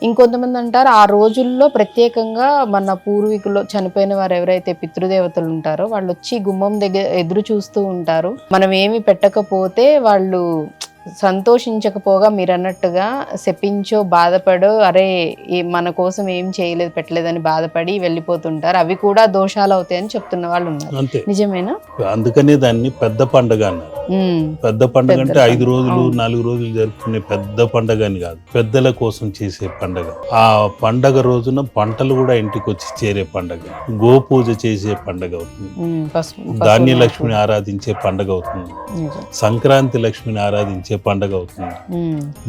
ఇంకొంతమంది అంటారు ఆ రోజుల్లో ప్రత్యేకంగా మన పూర్వీకులు చనిపోయిన వారు ఎవరైతే పితృదేవతలు ఉంటారో వాళ్ళొచ్చి గుమ్మం దగ్గర ఎదురు చూస్తూ ఉంటారు. మనం ఏమి పెట్టకపోతే వాళ్ళు సంతోషించకపోగా మీరన్నట్టుగా శపించో, బాధపడో అరే! మన కోసం ఏం చేయలేదు, పెట్టలేదని బాధపడి వెళ్ళిపోతుంటారు. అవి కూడా దోషాలవుతాయని చెప్తున్న వాళ్ళున్నారు. అంతే. నిజమేనా? అందుకనే దాన్ని పెద్ద పండగ అన్నారు. పెద్ద పండగ అంటే పెద్దల 5 పండుగ. రోజులు, అవును. 4 రోజులు జరుపుకునే పెద్ద పండగ అని కాదు. పెద్దల కోసం చేసే పండగ. ఆ పండగ రోజున పంటలు కూడా ఇంటికొచ్చి చేరే పండగ. గోపూజ చేసే పండగ అవుతుంది. ధాన్యలక్ష్మిని ఆరాధించే పండగ అవుతుంది. సంక్రాంతి లక్ష్మిని ఆరాధించే పండగ అవుతుంది.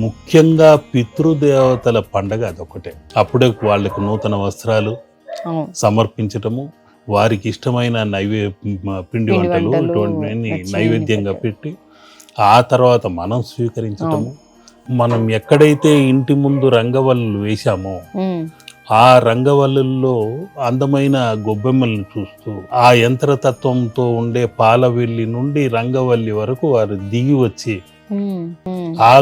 ముఖ్యంగా పితృదేవతల పండగ అదొకటే. అప్పుడే వాళ్ళకు నూతన వస్త్రాలు సమర్పించటము, వారికి ఇష్టమైన పిండి వంటలు ఇటువంటివన్నీ నైవేద్యంగా పెట్టి ఆ తర్వాత మనం స్వీకరించటము. మనం ఎక్కడైతే ఇంటి ముందు రంగవల్లులు వేశామో ఆ రంగవల్లుల్లో అందమైన గొబ్బెమ్మలను చూస్తూ ఆ యంత్రతత్వంతో ఉండే పాలవెల్లి నుండి రంగవల్లి వరకు వారు దిగి వచ్చి ఆ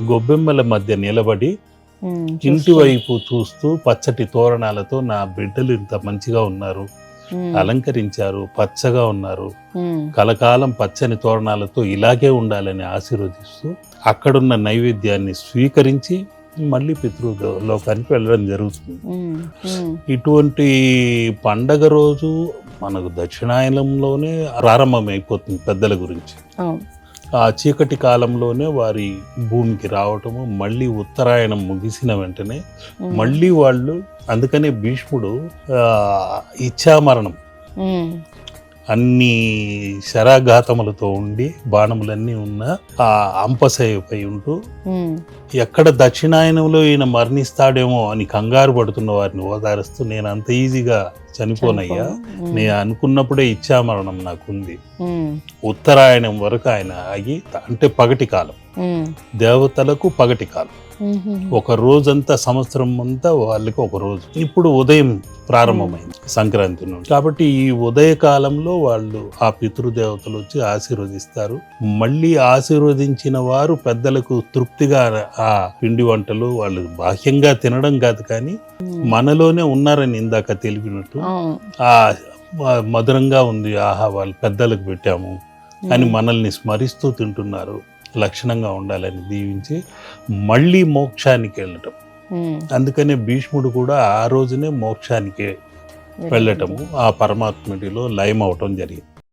గొబ్బెమ్మల మధ్య నిలబడి ఇంటి వైపు చూస్తూ పచ్చటి తోరణాలతో నా బిడ్డలు ఇంత మంచిగా ఉన్నారు, అలంకరించారు, పచ్చగా ఉన్నారు, కలకాలం పచ్చని తోరణాలతో ఇలాగే ఉండాలని ఆశీర్వదిస్తూ అక్కడున్న నైవేద్యాన్ని స్వీకరించి మళ్ళీ పితృలోకానికి వెళ్ళడం జరుగుతుంది. ఇటువంటి పండగ రోజు మనకు దక్షిణాయనంలోనే ప్రారంభమైపోతుంది పెద్దల గురించి. ఆ చీకటి కాలంలోనే వారి భూమికి రావటము, మళ్ళీ ఉత్తరాయణం ముగిసిన వెంటనే మళ్ళీ వాళ్ళు, అందుకనే భీష్ముడు ఇచ్ఛామరణం అన్ని శరాఘాతములతో ఉండి బాణములన్నీ ఉన్న ఆ అంపశయ్యపై ఉంటూ ఎక్కడ దక్షిణాయనంలో ఈయన మరణిస్తాడేమో అని కంగారు పడుతున్న వారిని ఓదారుస్తూ, నేను అంత ఈజీగా చనిపోనయ్యా, నేను అనుకున్నప్పుడే ఇచ్ఛామరణం నాకుంది. ఉత్తరాయణం వరకు ఆయన ఆగి, అంటే పగటి కాలం, దేవతలకు పగటి కాలం, ఒక రోజంతా, సంవత్సరం అంతా వాళ్ళకి ఒక రోజు. ఇప్పుడు ఉదయం ప్రారంభమైంది సంక్రాంతి నుండి. కాబట్టి ఈ ఉదయ కాలంలో వాళ్ళు ఆ పితృదేవతలు వచ్చి ఆశీర్వదిస్తారు. మళ్ళీ ఆశీర్వదించిన వారు పెద్దలకు తృప్తిగా ఆ పిండి వంటలు వాళ్ళు బాహ్యంగా తినడం కాదు, కానీ మనలోనే ఉన్నారని ఇందాక తెలిపినట్టు ఆ మధురంగా ఉంది, ఆహా వాళ్ళు పెద్దలకు పెట్టాము అని మనల్ని స్మరిస్తూ తింటున్నారు, లక్షణంగా ఉండాలని దీవించి మళ్ళీ మోక్షానికి వెళ్ళటం. అందుకనే భీష్ముడు కూడా ఆ రోజునే మోక్షానికి వెళ్ళటము, ఆ పరమాత్ముడిలో లయం అవటం జరిగింది.